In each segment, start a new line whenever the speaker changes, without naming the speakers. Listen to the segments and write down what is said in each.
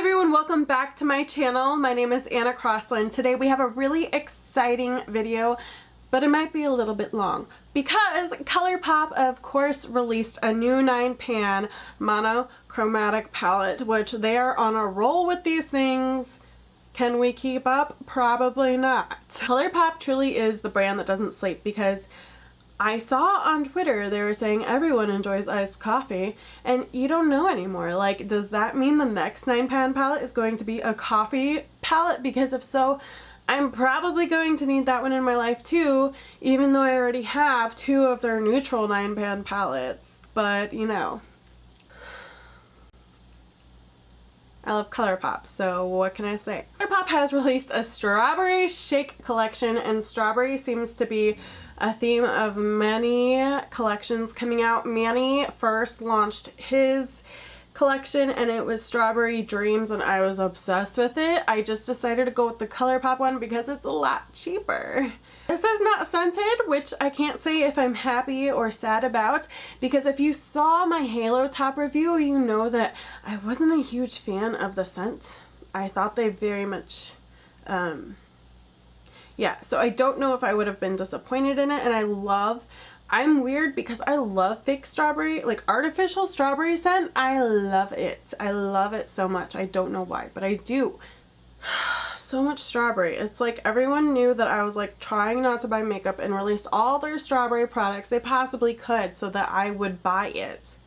everyone, welcome back to my channel. My name is Anna Crossland. Today we have a really exciting video, but it might be a little bit long because Colourpop, of course, released a new 9-pan monochromatic palette, which they are on a roll with these things. Can we keep up? Probably not. Colourpop truly is the brand that doesn't sleep, because I saw on Twitter they were saying everyone enjoys iced coffee, and you don't know anymore. Like, does that mean the next 9-pan palette is going to be a coffee palette? Because if so, I'm probably going to need that one in my life too, even though I already have 2 of their neutral 9-pan palettes. But, you know, I love Colourpop, so what can I say? Colourpop has released a strawberry shake collection, and strawberry seems to be a theme of many collections coming out. Manny first launched his collection and it was Strawberry Dreams, and I was obsessed with it. I just decided to go with the Colourpop one because it's a lot cheaper. This is not scented, which I can't say if I'm happy or sad about, because if you saw my Halo Top review, you know that I wasn't a huge fan of the scent. I thought they very much, yeah, so I don't know if I would have been disappointed in it. And I'm weird because I love fake strawberry, like artificial strawberry scent. I love it. I love it so much. I don't know why, but I do. So much strawberry. It's like everyone knew that I was like trying not to buy makeup and released all their strawberry products they possibly could so that I would buy it.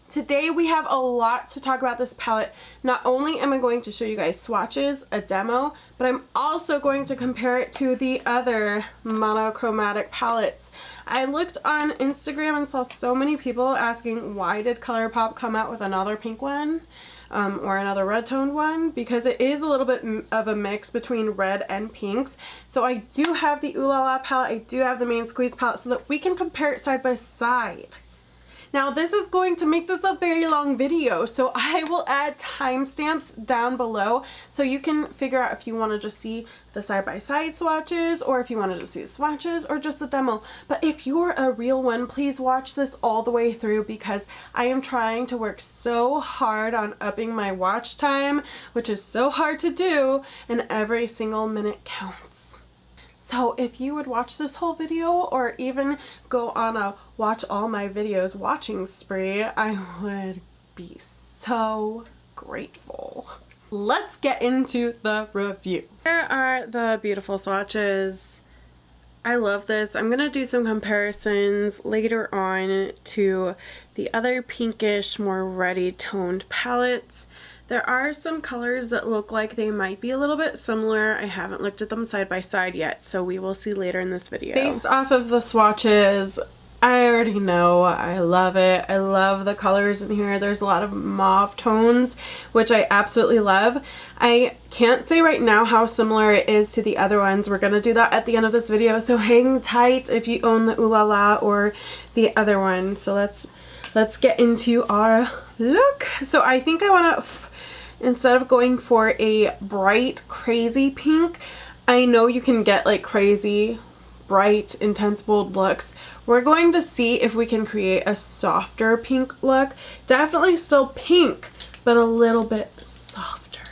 Today we have a lot to talk about this palette. Not only am I going to show you guys swatches, a demo, but I'm also going to compare it to the other monochromatic palettes. I looked on Instagram and saw so many people asking, why did Colourpop come out with another pink one? Or another red toned one, because it is a little bit of a mix between red and pinks. So I do have the Ooh La La palette, I do have the Main Squeeze palette, so that we can compare it side by side. Now this is going to make this a very long video, so I will add timestamps down below so you can figure out if you want to just see the side-by-side swatches, or if you want to just see the swatches, or just the demo. But if you're a real one, please watch this all the way through, because I am trying to work so hard on upping my watch time, which is so hard to do, and every single minute counts. So if you would watch this whole video, or even go on a watch all my videos watching spree, I would be so grateful. Let's get into the review. Here are the beautiful swatches. I love this. I'm gonna do some comparisons later on to the other pinkish, more reddy toned palettes. There are some colors that look like they might be a little bit similar. I haven't looked at them side by side yet, so we will see later in this video. Based off of the swatches, I already know I love it. I love the colors in here. There's a lot of mauve tones, which I absolutely love. I can't say right now how similar it is to the other ones. We're gonna do that at the end of this video, so hang tight if you own the Ooh La La or the other one. So let's get into our look. So I think I wanna, instead of going for a bright, crazy pink, I know you can get like crazy, bright, intense, bold looks. We're going to see if we can create a softer pink look. Definitely still pink, but a little bit softer.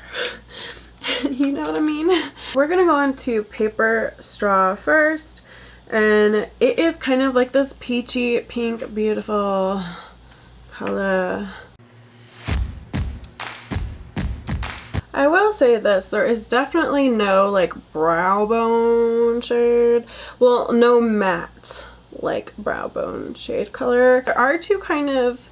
You know what I mean? We're gonna go into Paper Straw first, and it is kind of like this peachy pink, beautiful color. I will say this, there is definitely no like brow bone shade. Well, no matte like brow bone shade color. There are 2 kind of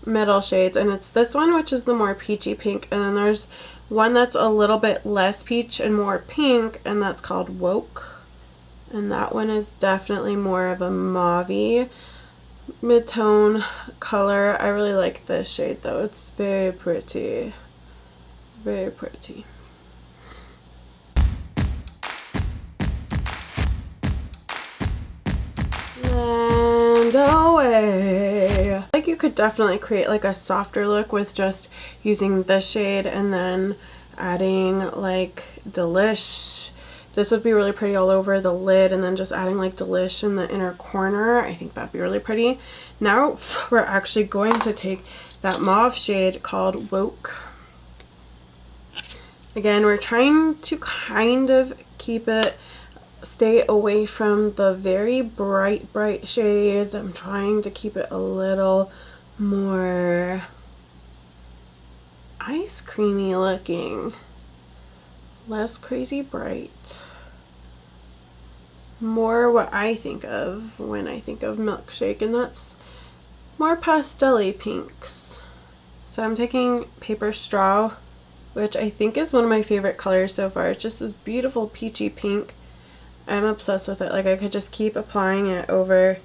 middle shades, and it's this one, which is the more peachy pink, and then there's one that's a little bit less peach and more pink, and that's called Woke. And that one is definitely more of a mauve-y mid-tone color. I really like this shade though. It's very pretty. Very pretty. And away. Like, you could definitely create like a softer look with just using this shade and then adding like Delish. This would be really pretty all over the lid, and then just adding like Delish in the inner corner. I think that'd be really pretty. Now we're actually going to take that mauve shade called Woke, Again, we're trying to kind of keep it, stay away from the very bright shades. I'm trying to keep it a little more ice creamy looking, less crazy bright, more what I think of when I think of milkshake, and that's more pastel-y pinks. So I'm taking paper straw, which I think is one of my favorite colors so far. It's just this beautiful peachy pink. I'm obsessed with it. Like, I could just keep applying it over.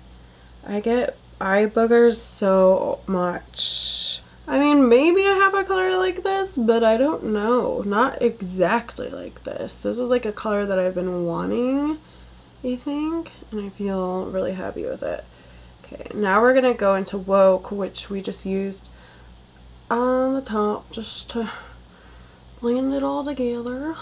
I get eye boogers so much. I mean, maybe I have a color like this, but I don't know. Not exactly like this. This is like a color that I've been wanting, I think, and I feel really happy with it. Okay, now we're gonna go into Woke, which we just used on the top just to blend it all together.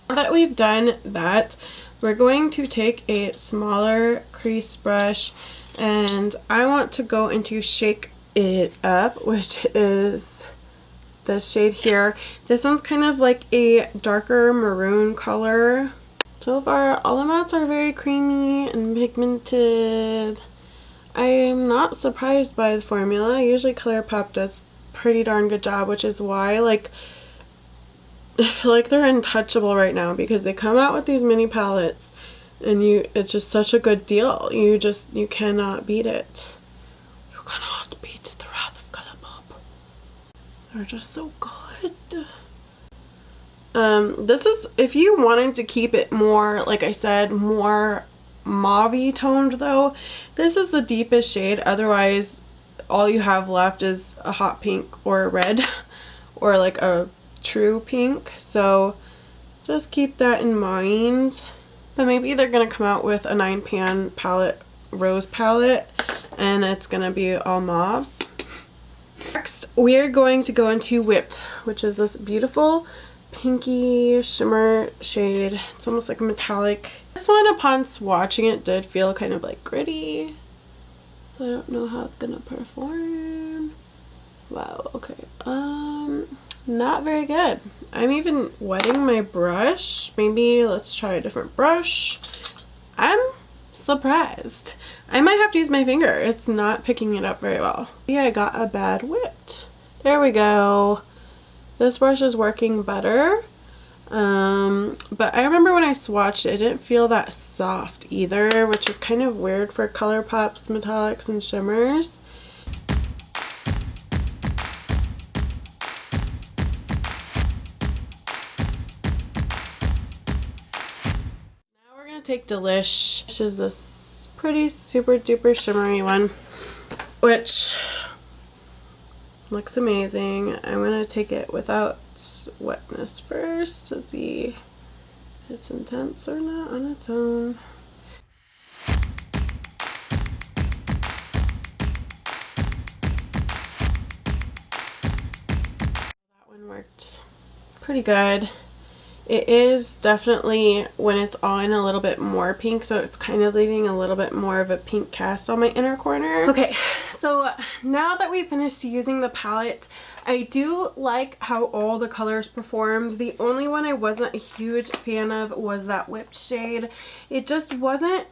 Now that we've done that, we're going to take a smaller crease brush, and I want to go into Shake It Up, which is this shade here. This one's kind of like a darker maroon color. So far, all the mattes are very creamy and pigmented. I am not surprised by the formula. Usually Colourpop does pretty darn good job, which is why, like, I feel like they're untouchable right now, because they come out with these mini palettes and it's just such a good deal. You cannot beat it. You cannot beat the wrath of Colourpop. They're just so good. This is, if you wanted to keep it more, like I said, more mauve-y toned though, this is the deepest shade. Otherwise, all you have left is a hot pink or a red or like a true pink. So just keep that in mind. But maybe they're gonna come out with a 9-pan palette, rose palette, and it's gonna be all mauves. Next, we are going to go into Whipped, which is this beautiful pinky shimmer shade. It's almost like a metallic. This one, upon swatching it, did feel kind of like gritty. So I don't know how it's gonna perform. Wow, okay. Not very good. I'm even wetting my brush. Maybe let's try a different brush. I'm surprised. I might have to use my finger. It's not picking it up very well. Yeah, I got a bad Whipped. There we go. This brush is working better. But I remember when I swatched it, it didn't feel that soft either, which is kind of weird for Colourpop's metallics and shimmers. Now we're gonna take Delish, which is this pretty super duper shimmery one, which looks amazing. I'm gonna take it without wetness first to see if it's intense or not on its own. That one worked pretty good. It is definitely, when it's on, a little bit more pink, so it's kind of leaving a little bit more of a pink cast on my inner corner. Okay, so now that we finished using the palette, I do like how all the colors performed. The only one I wasn't a huge fan of was that Whipped shade. It just wasn't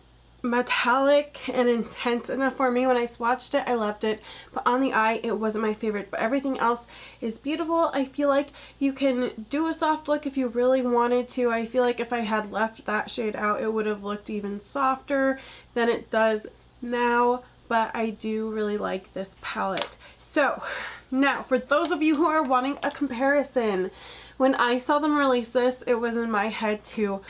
metallic and intense enough for me. When I swatched it, I loved it, but on the eye it wasn't my favorite. But everything else is beautiful. I feel like you can do a soft look if you really wanted to. I feel like if I had left that shade out, it would have looked even softer than it does now, but I do really like this palette. So now, for those of you who are wanting a comparison, when I saw them release this, it was in my head to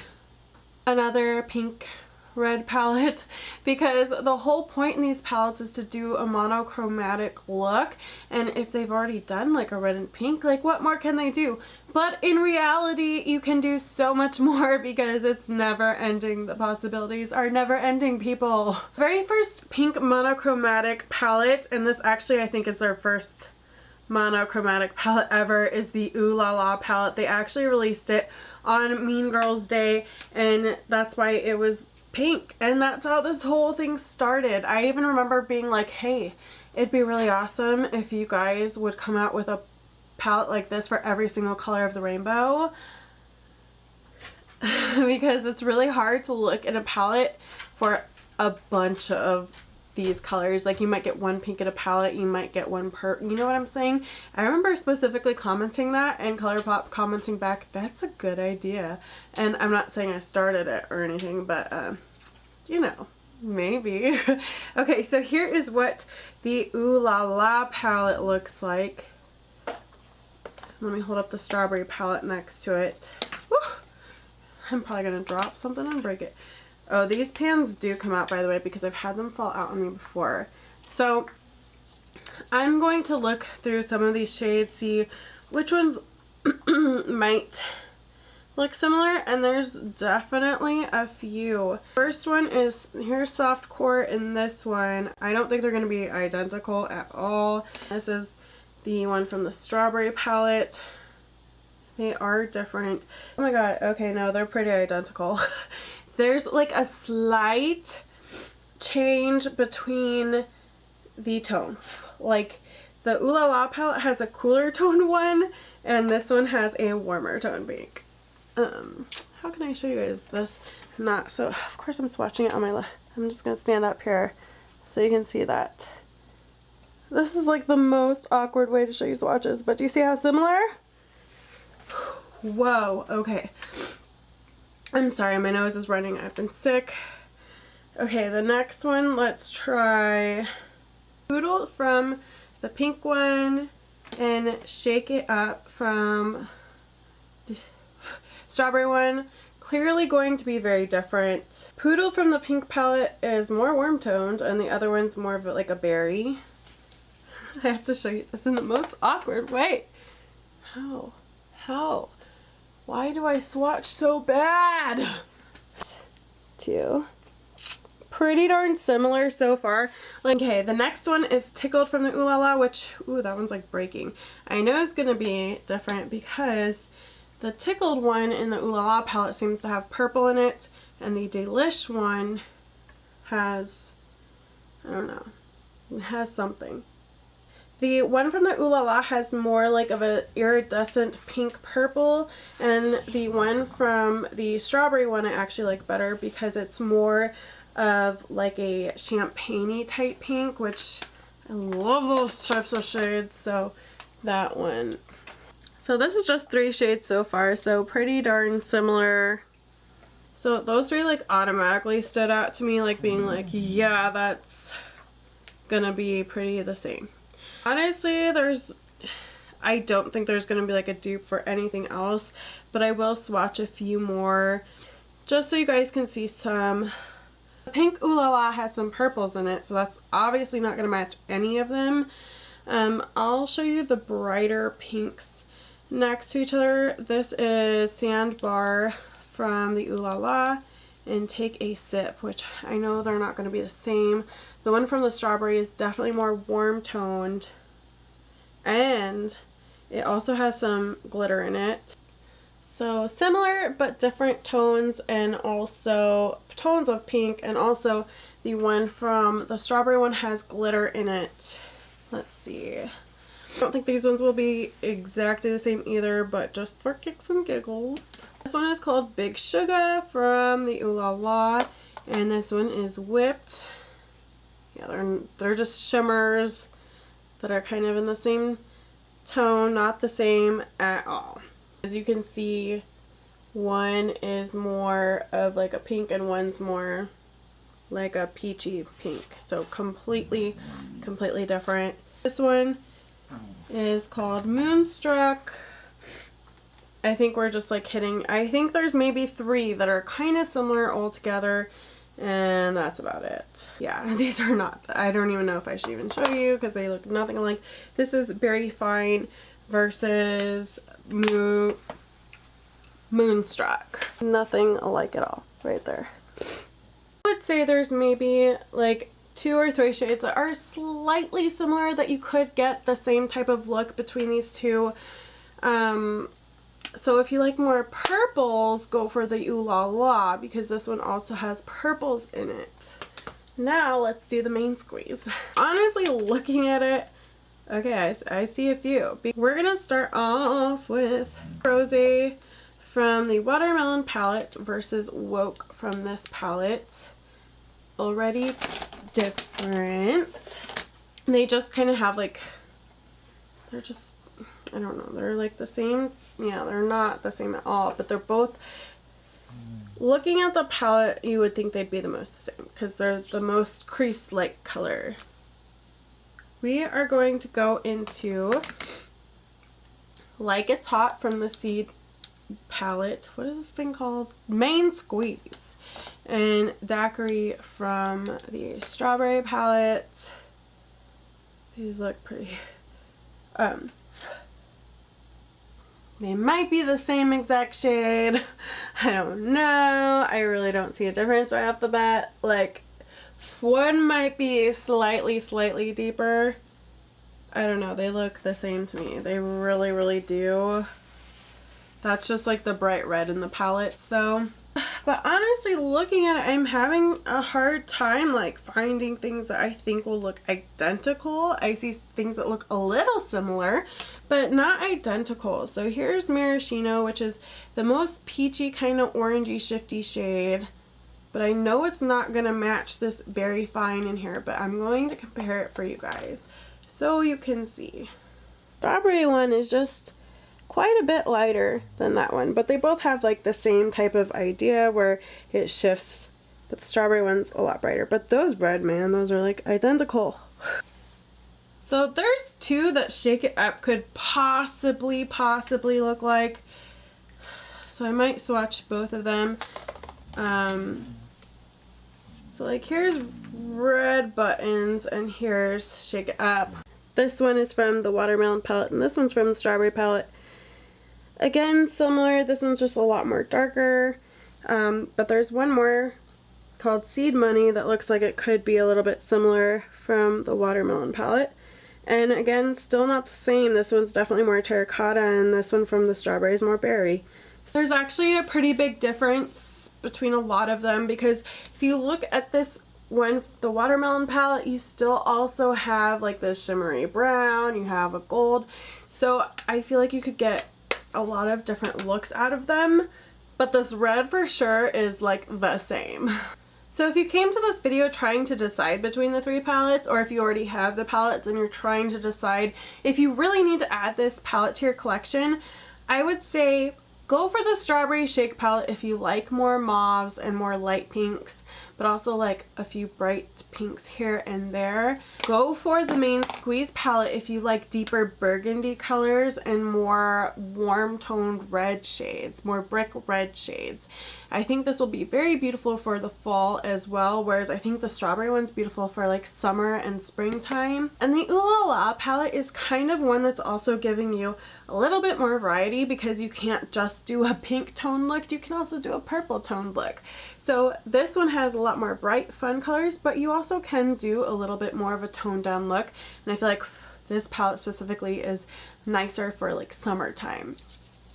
another pink red palette, because the whole point in these palettes is to do a monochromatic look, and if they've already done like a red and pink, like what more can they do? But in reality, you can do so much more, because it's never ending. The possibilities are never ending, people. Very first pink monochromatic palette, and this actually I think is their first monochromatic palette ever, is the Ooh La La palette. They actually released it on Mean Girls Day, and that's why it was pink, and that's how this whole thing started. I even remember being like, hey, it'd be really awesome if you guys would come out with a palette like this for every single color of the rainbow because it's really hard to look in a palette for a bunch of these colors. Like you might get one pink in a palette, you might get one you know what I'm saying? I remember specifically commenting that and Colourpop commenting back, that's a good idea. And I'm not saying I started it or anything, but you know, maybe. Okay, so here is what the Ooh La La palette looks like. Let me hold up the strawberry palette next to it. Woo! I'm probably gonna drop something and break it. Oh, these pans do come out, by the way, because I've had them fall out on me before. So I'm going to look through some of these shades, see which ones might look similar, and there's definitely a few. First one is, here's soft core in this one. I don't think they're going to be identical at all. This is the one from the strawberry palette. They are different. Oh my god, okay, no, they're pretty identical. There's like a slight change between the tone. Like the Ooh La La palette has a cooler toned one and this one has a warmer tone pink. How can I show you guys this? Not so, of course I'm swatching it on my left. I'm just gonna stand up here so you can see that. This is like the most awkward way to show you swatches, but do you see how similar? Whoa, okay. I'm sorry, my nose is running. I've been sick. Okay, the next one, let's try Poodle from the pink one and Shake It Up from the strawberry one. Clearly going to be very different. Poodle from the pink palette is more warm toned and the other one's more of like a berry. I have to show you this in the most awkward way. How? Why do I swatch so bad? Two. Pretty darn similar so far. Okay, the next one is Tickled from the Ooh La La, which, ooh, that one's like breaking. I know it's gonna be different because the Tickled one in the Ooh La La palette seems to have purple in it, and the Delish one has, I don't know, it has something. The one from the Ooh La La has more like of a iridescent pink purple, and the one from the strawberry one I actually like better because it's more of like a champagne-y type pink, which I love those types of shades, so that one. So this is just 3 shades so far, so pretty darn similar. So those 3 like automatically stood out to me, like being like, yeah, that's gonna be pretty the same. Honestly, I don't think there's going to be like a dupe for anything else, but I will swatch a few more just so you guys can see some. The pink Ooh La La has some purples in it, so that's obviously not going to match any of them. I'll show you the brighter pinks next to each other. This is Sandbar from the Ooh La La and Take a Sip, which I know they're not going to be the same. The one from the strawberry is definitely more warm toned, and it also has some glitter in it. So similar but different tones, and also tones of pink, and also the one from the strawberry one has glitter in it. Let's see. I don't think these ones will be exactly the same either, but just for kicks and giggles. This one is called Big Sugar from the Ooh La La, and this one is Whipped. Yeah, they're just shimmers that are kind of in the same tone, not the same at all. As you can see, one is more of like a pink and one's more like a peachy pink. So completely different. This one is called Moonstruck. I think we're just like hitting, I think there's maybe 3 that are kind of similar all together, and that's about it. Yeah, these are not, I don't even know if I should even show you because they look nothing alike. This is Berry Fine versus Moonstruck. Nothing alike at all right there. I would say there's maybe like 2 or 3 shades that are slightly similar that you could get the same type of look between these two. So if you like more purples, go for the Ooh La La because this one also has purples in it. Now let's do the main squeeze. Honestly, looking at it, Okay, I see a few. We're gonna start off with Rosé from the Watermelon palette versus Woke from this palette. Already different. They just kind of have like, they're just, I don't know, they're like the same. Yeah, they're not the same at all, but they're both, looking at the palette, you would think they'd be the most the same because they're the most crease-like color. We are going to go into Like It's Hot from the Seed palette. What is this thing called? Main Squeeze. And Daiquiri from the Strawberry palette. These look pretty. They might be the same exact shade. I don't know. I really don't see a difference right off the bat. Like, one might be slightly deeper. I don't know. They look the same to me. They really do. That's just like the bright red in the palettes though. But honestly, looking at it, I'm having a hard time like finding things that I think will look identical. I see things that look a little similar, but not identical. So here's Maraschino, which is the most peachy kind of orangey shifty shade. But I know it's not going to match this Very Fine in here, but I'm going to compare it for you guys so you can see. Strawberry one is just quite a bit lighter than that one, but they both have like the same type of idea where it shifts, but the strawberry one's a lot brighter. But those red, man, those are like identical. So there's two that Shake It Up could possibly look like, so I might swatch both of them. So like here's Red Buttons and here's Shake It Up. This one is from the Watermelon palette and this one's from the Strawberry palette. Again, similar. This one's just a lot more darker. But there's one more called Seed Money that looks like it could be a little bit similar from the Watermelon palette. And again, still not the same. This one's definitely more terracotta and this one from the Strawberry is more berry. So there's actually a pretty big difference between a lot of them because if you look at this one, the Watermelon palette, you still also have like this shimmery brown, you have a gold. So I feel like you could get a lot of different looks out of them, but this red for sure is like the same. So if you came to this video trying to decide between the three palettes, or if you already have the palettes and you're trying to decide if you really need to add this palette to your collection, I would say go for the Strawberry Shake palette if you like more mauves and more light pinks, but also like a few bright pinks here and there. Go for the Main Squeeze palette if you like deeper burgundy colors and more warm toned red shades, more brick red shades. I think this will be very beautiful for the fall as well, whereas I think the Strawberry one's beautiful for like summer and springtime. And the Ooh La La palette is kind of one that's also giving you a little bit more variety because you can't just do a pink tone look, you can also do a purple toned look. So this one has a lot more bright fun colors, but you also can do a little bit more of a toned down look, and I feel like this palette specifically is nicer for like summertime.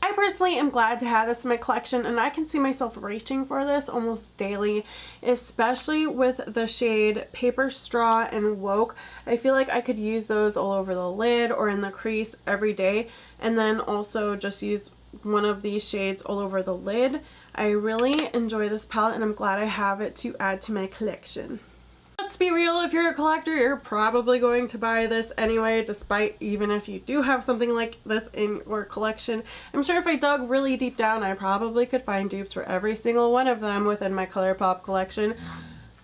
I personally am glad to have this in my collection, and I can see myself reaching for this almost daily, especially with the shade Paper Straw and Woke. I feel like I could use those all over the lid or in the crease every day, and then also just use one of these shades all over the lid. I really enjoy this palette and I'm glad I have it to add to my collection. Let's be real, if you're a collector, you're probably going to buy this anyway, despite even if you do have something like this in your collection. I'm sure if I dug really deep down, I probably could find dupes for every single one of them within my Colourpop collection,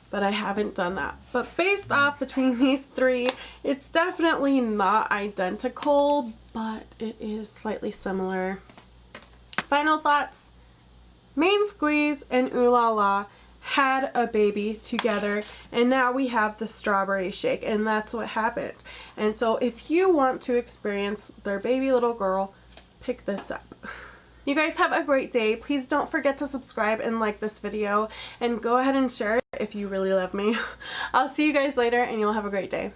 but I haven't done that. But based off between these three, it's definitely not identical, but it is slightly similar. Final thoughts. Main Squeeze and Ooh La La had a baby together, and now we have the Strawberry Shake, and that's what happened. And so if you want to experience their baby little girl, pick this up. You guys have a great day. Please don't forget to subscribe and like this video, and go ahead and share it if you really love me. I'll see you guys later, and you'll have a great day.